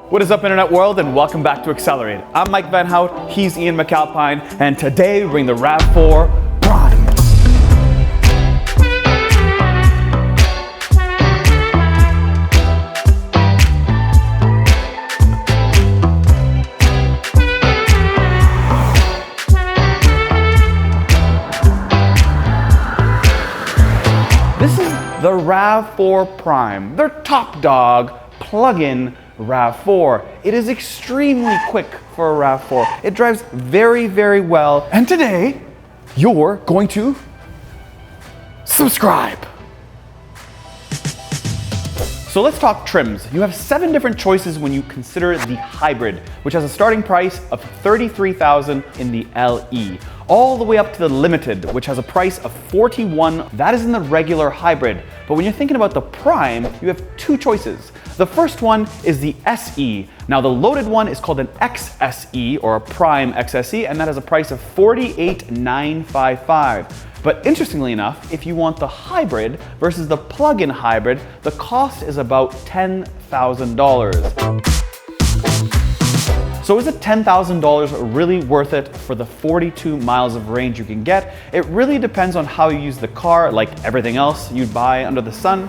What is up, internet world, and welcome back to Accelerate. I'm Mike Van Hout, he's Ian McAlpine, and today we bring the RAV4 Prime. This is the RAV4 Prime, their top dog plug-in RAV4. It is extremely quick for a RAV4. It drives very, very well. And today, you're going to subscribe. So let's talk trims. You have 7 different choices when you consider the hybrid, which has a starting price of $33,000 in the LE, all the way up to the limited, which has a price of $41,000. That is in the regular hybrid. But when you're thinking about the Prime, you have 2 choices. The first one is the SE. Now the loaded one is called an XSE or a Prime XSE, and that has a price of $48,955. But interestingly enough, if you want the hybrid versus the plug-in hybrid, the cost is about $10,000. So is it $10,000 really worth it for the 42 miles of range you can get? It really depends on how you use the car, like everything else you'd buy under the sun.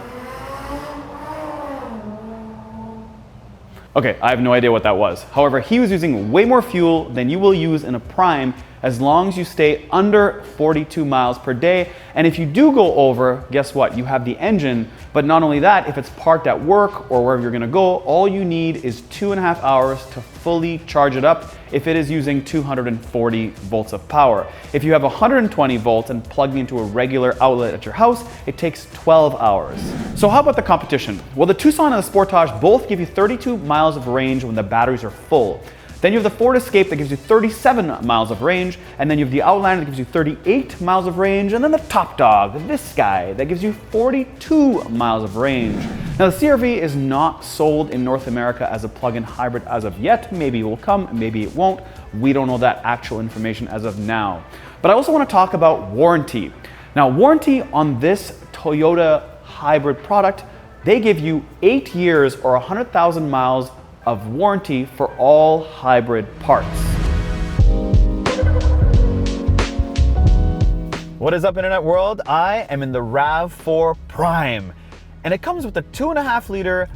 Okay, I have no idea what that was. However, he was using way more fuel than you will use in a Prime as long as you stay under 42 miles per day. And if you do go over, guess what? You have the engine, but not only that, if it's parked at work or wherever you're gonna go, all you need is 2.5 hours to fully charge it up if it is using 240 volts of power. If you have 120 volts and plugged into a regular outlet at your house, it takes 12 hours. So how about the competition? Well, the Tucson and the Sportage both give you 32 miles of range when the batteries are full. Then you have the Ford Escape that gives you 37 miles of range, and then you have the Outlander that gives you 38 miles of range, and then the top dog, this guy, that gives you 42 miles of range. Now the CR-V is not sold in North America as a plug-in hybrid as of yet. Maybe it will come, maybe it won't. We don't know that actual information as of now. But I also want to talk about warranty. Now warranty on this Toyota hybrid product, they give you 8 years or 100,000 miles of warranty for all hybrid parts. What is up, internet world? I am in the RAV4 Prime, and it comes with a 2.5 liter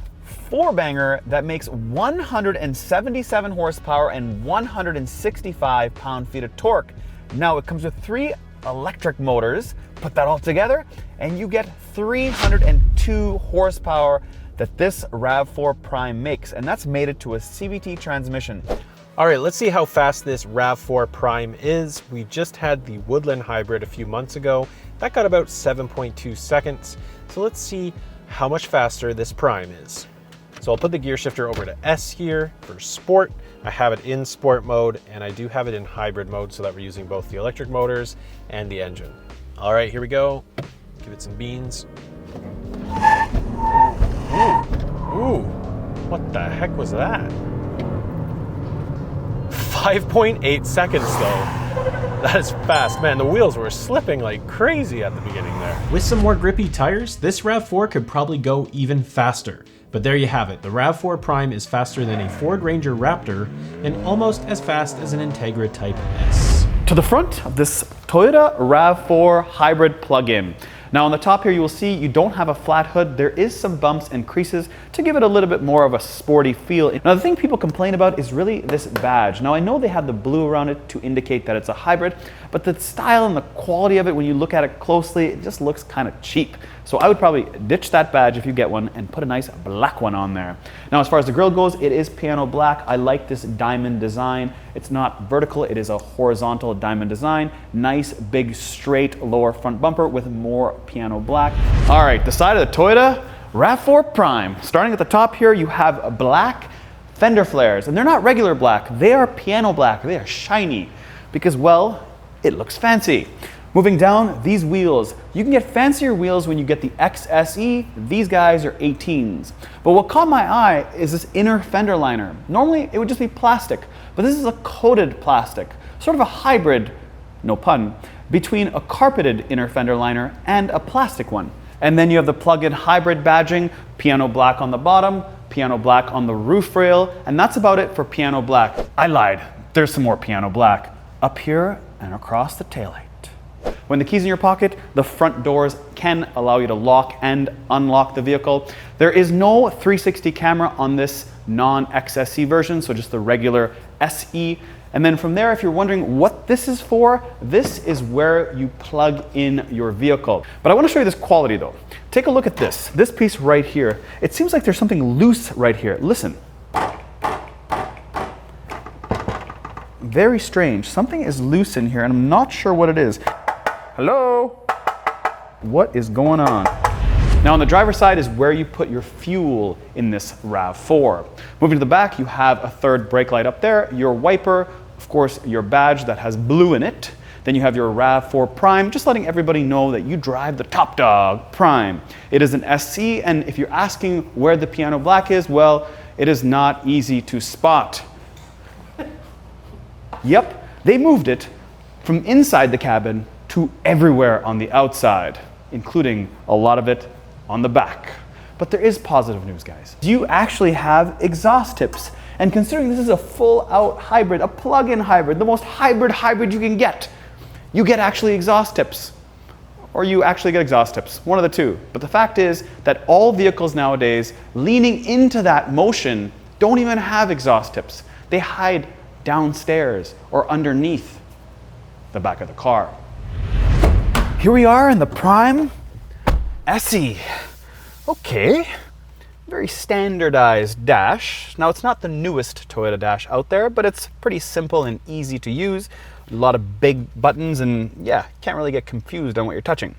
4-banger that makes 177 horsepower and 165 pound-feet of torque. Now it comes with 3 electric motors. Put that all together and you get 302 horsepower that this RAV4 Prime makes, and that's made it to a CVT transmission. All right, let's see how fast this RAV4 Prime is. We just had the Woodland Hybrid a few months ago. That got about 7.2 seconds. So let's see how much faster this Prime is. So I'll put the gear shifter over to S here for sport. I have it in sport mode, and I do have it in hybrid mode so that we're using both the electric motors and the engine. All right, here we go. Give it some beans. Ooh, what the heck was that? 5.8 seconds though. That is fast. Man, the wheels were slipping like crazy at the beginning there. With some more grippy tires, this RAV4 could probably go even faster. But there you have it. The RAV4 Prime is faster than a Ford Ranger Raptor and almost as fast as an Integra Type S. To the front of this Toyota RAV4 hybrid plug-in. Now on the top here you will see you don't have a flat hood. There is some bumps and creases to give it a little bit more of a sporty feel. Now the thing people complain about is really this badge. Now I know they have the blue around it to indicate that it's a hybrid, but the style and the quality of it when you look at it closely, it just looks kind of cheap. So I would probably ditch that badge if you get one and put a nice black one on there. Now as far as the grille goes, it is piano black. I like this diamond design. It's not vertical, it is a horizontal diamond design. Nice big straight lower front bumper with more piano black. All right, the side of the Toyota RAV4 Prime. Starting at the top here, you have black fender flares, and they're not regular black. They are piano black. They are shiny because, well, it looks fancy. Moving down, these wheels. You can get fancier wheels when you get the XSE. These guys are 18s. But what caught my eye is this inner fender liner. Normally, it would just be plastic, but this is a coated plastic, sort of a hybrid, no pun, between a carpeted inner fender liner and a plastic one. And then you have the plug-in hybrid badging, piano black on the bottom, piano black on the roof rail, and that's about it for piano black. I lied, there's some more piano black up here and across the taillight. When the key's in your pocket, the front doors can allow you to lock and unlock the vehicle. There is no 360 camera on this non-XSE version, so just the regular SE. And then from there, if you're wondering what this is for, this is where you plug in your vehicle. But I want to show you this quality though. Take a look at this piece right here. It seems like there's something loose right here. Listen. Very strange. Something is loose in here and I'm not sure what it is. Hello? What is going on? Now on the driver's side is where you put your fuel in this RAV4. Moving to the back, you have a third brake light up there, your wiper, of course your badge that has blue in it. Then you have your RAV4 Prime, just letting everybody know that you drive the top dog Prime. It is an SC, and if you're asking where the piano black is, well, it is not easy to spot. Yep, they moved it from inside the cabin to everywhere on the outside, including a lot of it on the back. But there is positive news, guys. You actually have exhaust tips. And considering this is a full-out hybrid, a plug-in hybrid, the most hybrid you can get, you get actually exhaust tips. Or you actually get exhaust tips, one of the two. But the fact is that all vehicles nowadays leaning into that motion don't even have exhaust tips. They hide downstairs or underneath the back of the car. Here we are in the Prime SE. Okay, very standardized dash. Now it's not the newest Toyota dash out there, but it's pretty simple and easy to use. A lot of big buttons and yeah, can't really get confused on what you're touching.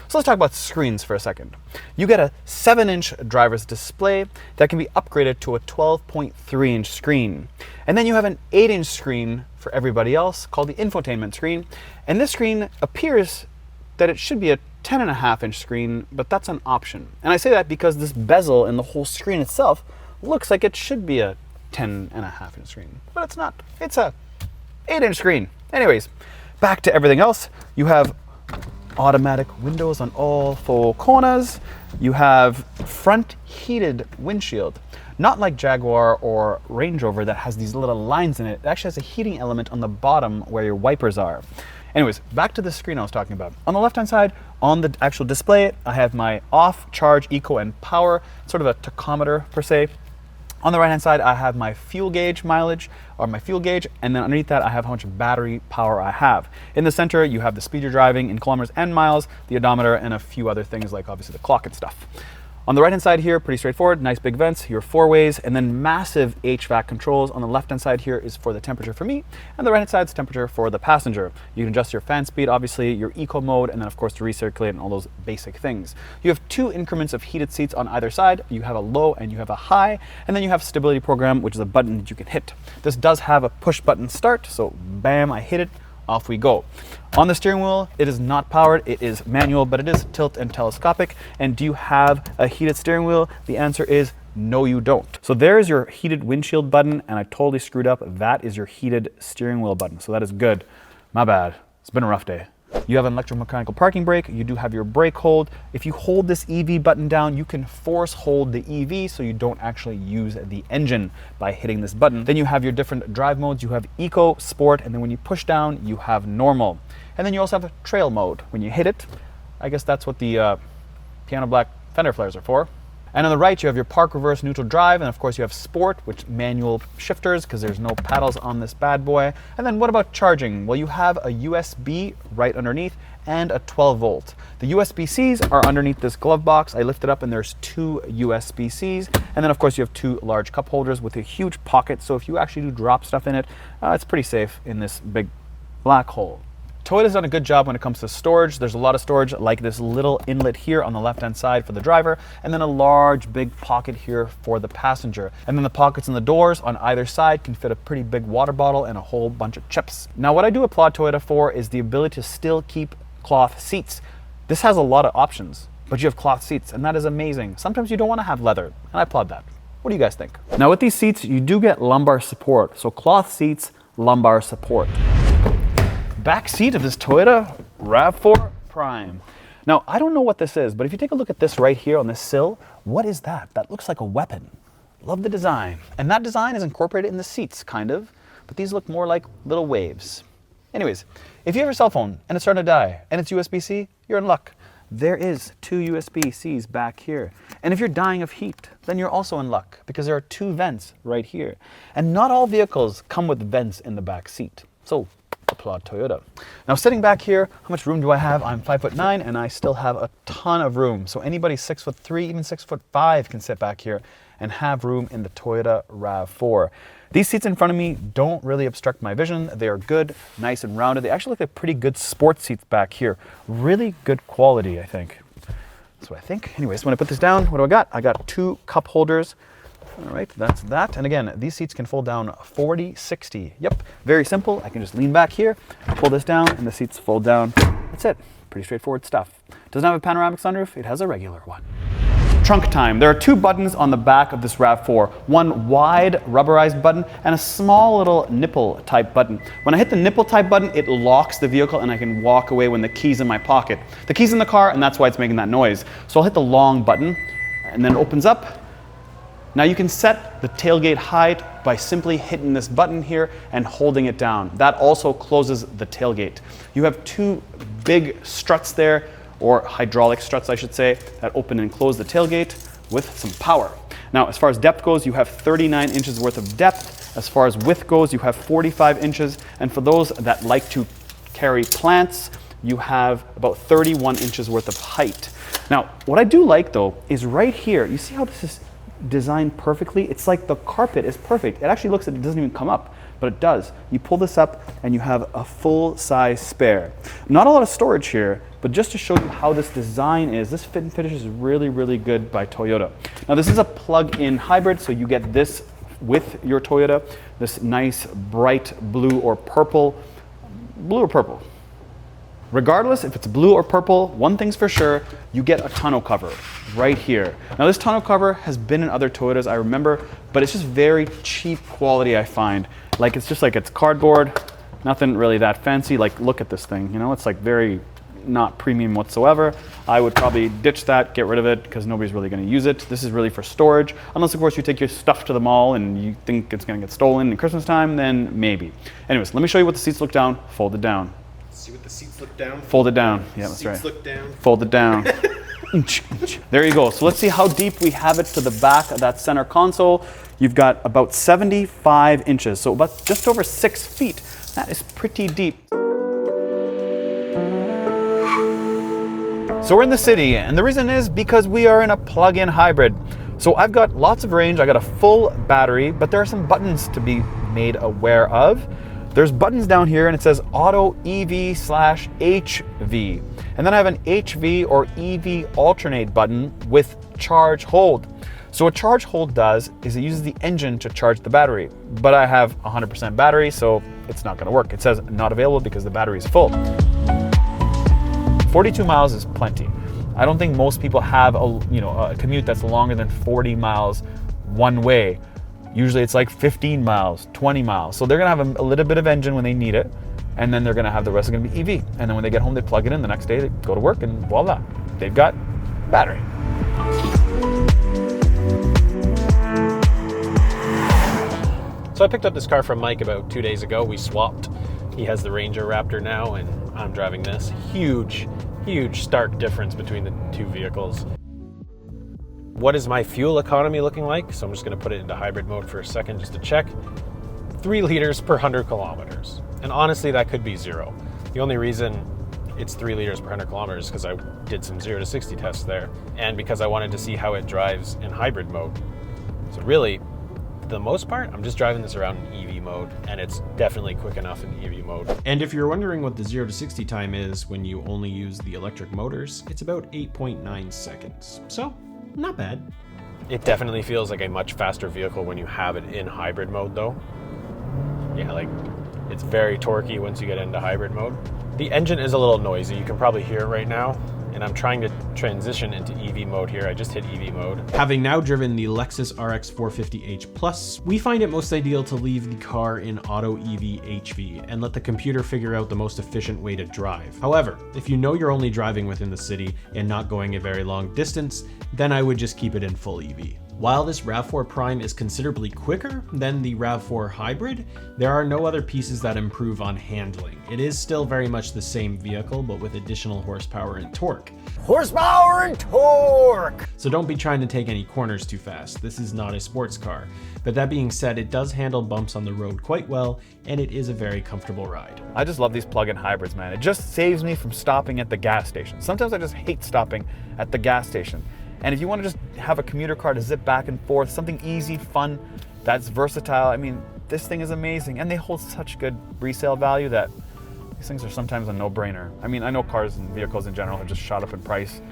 So let's talk about screens for a second. You get a 7-inch driver's display that can be upgraded to a 12.3-inch screen. And then you have an 8-inch screen for everybody else called the infotainment screen. And this screen appears that it should be a 10.5-inch screen, but that's an option. And I say that because this bezel and the whole screen itself looks like it should be a 10.5-inch screen, but it's not. It's a 8-inch screen. Anyways, back to everything else. You have automatic windows on all four corners. You have front heated windshield. Not like Jaguar or Range Rover that has these little lines in it. It actually has a heating element on the bottom where your wipers are. Anyways, back to the screen I was talking about. On the left-hand side, on the actual display, I have my off, charge, eco, and power, sort of a tachometer per se. On the right-hand side, I have my fuel gauge mileage, or my fuel gauge, and then underneath that, I have how much battery power I have. In the center, you have the speed you're driving in kilometers and miles, the odometer, and a few other things like obviously the clock and stuff. On the right-hand side here, pretty straightforward, nice big vents, your 4-ways, and then massive HVAC controls. On the left-hand side here is for the temperature for me, and the right-hand side is temperature for the passenger. You can adjust your fan speed, obviously, your eco mode, and then of course to recirculate and all those basic things. You have 2 increments of heated seats on either side. You have a low and you have a high, and then you have stability program, which is a button that you can hit. This does have a push button start, so bam, I hit it, off we go. On the steering wheel, it is not powered, it is manual, but it is tilt and telescopic. And do you have a heated steering wheel? The answer is no, you don't. So there's your heated windshield button, and I totally screwed up. That is your heated steering wheel button, so that is good. My bad, it's been a rough day. You have an electromechanical parking brake, you do have your brake hold. If you hold this EV button down, you can force hold the EV so you don't actually use the engine by hitting this button. Then you have your different drive modes. You have Eco, Sport, and then when you push down, you have Normal. And then you also have a trail mode. When you hit it, I guess that's what the piano black fender flares are for. And on the right, you have your park, reverse, neutral drive, and of course you have sport, which manual shifters because there's no paddles on this bad boy. And then what about charging? Well, you have a USB right underneath and a 12 volt. The USB-Cs are underneath this glove box. I lift it up and there's 2 USB-Cs. And then of course you have 2 large cup holders with a huge pocket. So if you actually do drop stuff in it, it's pretty safe in this big black hole. Toyota's done a good job when it comes to storage. There's a lot of storage, like this little inlet here on the left-hand side for the driver, and then a large big pocket here for the passenger. And then the pockets in the doors on either side can fit a pretty big water bottle and a whole bunch of chips. Now, what I do applaud Toyota for is the ability to still keep cloth seats. This has a lot of options, but you have cloth seats, and that is amazing. Sometimes you don't want to have leather, and I applaud that. What do you guys think? Now, with these seats, you do get lumbar support. So cloth seats, lumbar support. Back seat of this Toyota RAV4 Prime. Now, I don't know what this is, but if you take a look at this right here on this sill, what is that? That looks like a weapon. Love the design. And that design is incorporated in the seats, kind of, but these look more like little waves. Anyways, if you have your cell phone and it's starting to die and it's USB-C, you're in luck. There is 2 USB-Cs back here. And if you're dying of heat, then you're also in luck because there are 2 vents right here. And not all vehicles come with vents in the back seat. So applaud Toyota. Now sitting back here, how much room do I have? I'm 5'9" and I still have a ton of room. So anybody 6'3", even 6'5" can sit back here and have room in the Toyota RAV4. These seats in front of me don't really obstruct my vision. They are good, nice and rounded. They actually look like pretty good sports seats back here. Really good quality, I think. That's what I think. Anyways, when I put this down, what do I got? I got 2 cup holders. All right, that's that. And again, these seats can fold down 40, 60. Yep, very simple. I can just lean back here, pull this down, and the seats fold down. That's it. Pretty straightforward stuff. Doesn't have a panoramic sunroof. It has a regular one. Trunk time. There are 2 buttons on the back of this RAV4. One wide rubberized button and a small little nipple type button. When I hit the nipple type button, it locks the vehicle and I can walk away when the key's in my pocket. The key's in the car and that's why it's making that noise. So I'll hit the long button and then it opens up. Now you can set the tailgate height by simply hitting this button here and holding it down. That also closes the tailgate. You have 2 big struts there, or hydraulic struts I should say, that open and close the tailgate with some power. Now as far as depth goes, you have 39 inches worth of depth. As far as width goes, you have 45 inches. And for those that like to carry plants, you have about 31 inches worth of height. Now what I do like though is right here, you see how this is designed perfectly? It's like the carpet is perfect. It actually looks like it doesn't even come up, but it does. You pull this up and you have a full-size spare. Not a lot of storage here, but just to show you how this design is, this fit and finish is really, really good by Toyota. Now this is a plug-in hybrid, so you get this with your Toyota, this nice bright blue or purple. Regardless if it's blue or purple, one thing's for sure, you get a tonneau cover right here. Now this tonneau cover has been in other Toyotas, I remember, but it's just very cheap quality I find. Like it's just like it's cardboard, nothing really that fancy. Like look at this thing, you know, it's like very not premium whatsoever. I would probably ditch that, get rid of it, because nobody's really going to use it. This is really for storage, unless of course you take your stuff to the mall and you think it's going to get stolen in Christmas time, then maybe. Anyways, let me show you what the seats look down, folded down. See what the seats look down? Fold it down. Yeah, that's right. Seats look down. Fold it down. There you go. So let's see how deep we have it to the back of that center console. You've got about 75 inches, so about just over 6 feet. That is pretty deep. So we're in the city, and the reason is because we are in a plug-in hybrid. So I've got lots of range, I got a full battery, but there are some buttons to be made aware of. There's buttons down here and it says auto EV/HV. And then I have an HV or EV alternate button with charge hold. So what charge hold does is it uses the engine to charge the battery, but I have 100% battery, so it's not gonna work. It says not available because the battery is full. 42 miles is plenty. I don't think most people have a commute that's longer than 40 miles one way. Usually it's like 15 miles, 20 miles. So they're gonna have a little bit of engine when they need it, and then they're gonna have the rest are gonna be EV. And then when they get home, they plug it in, the next day they go to work and voila, they've got battery. So I picked up this car from Mike about 2 days ago. We swapped. He has the Ranger Raptor now, and I'm driving this. Huge stark difference between the 2 vehicles. What is my fuel economy looking like? So I'm just gonna put it into hybrid mode for a second just to check. 3 liters per 100 kilometers. And honestly, that could be 0. The only reason it's 3 liters per 100 kilometers is because I did some 0 to 60 tests there, and because I wanted to see how it drives in hybrid mode. So really, for the most part, I'm just driving this around in EV mode, and it's definitely quick enough in EV mode. And if you're wondering what the 0 to 60 time is when you only use the electric motors, it's about 8.9 seconds. So, not bad. It definitely feels like a much faster vehicle when you have it in hybrid mode though. Yeah, like it's very torquey once you get into hybrid mode. The engine is a little noisy, you can probably hear it right now, and I'm trying to transition into EV mode here. I just hit EV mode. Having now driven the Lexus RX 450h Plus, we find it most ideal to leave the car in auto EV HV and let the computer figure out the most efficient way to drive. However, if you know you're only driving within the city and not going a very long distance, then I would just keep it in full EV. While this RAV4 Prime is considerably quicker than the RAV4 Hybrid, there are no other pieces that improve on handling. It is still very much the same vehicle, but with additional horsepower and torque. Horsepower and torque! So don't be trying to take any corners too fast. This is not a sports car. But that being said, it does handle bumps on the road quite well, and it is a very comfortable ride. I just love these plug-in hybrids, man. It just saves me from stopping at the gas station. Sometimes I just hate stopping at the gas station. And if you want to just have a commuter car to zip back and forth, something easy, fun, that's versatile, I mean, this thing is amazing. And they hold such good resale value that these things are sometimes a no-brainer. I mean, I know cars and vehicles in general have just shot up in price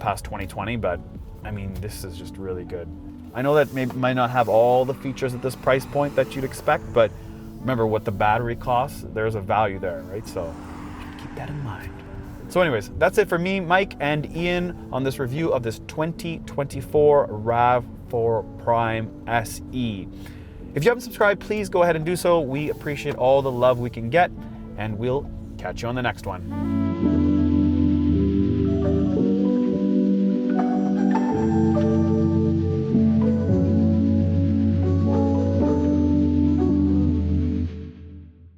past 2020, but I mean, this is just really good. I know that might not have all the features at this price point that you'd expect, but remember what the battery costs, there's a value there, right? So keep that in mind. So anyways, that's it for me, Mike, and Ian on this review of this 2024 RAV4 Prime SE. If you haven't subscribed, please go ahead and do so. We appreciate all the love we can get, and we'll catch you on the next one.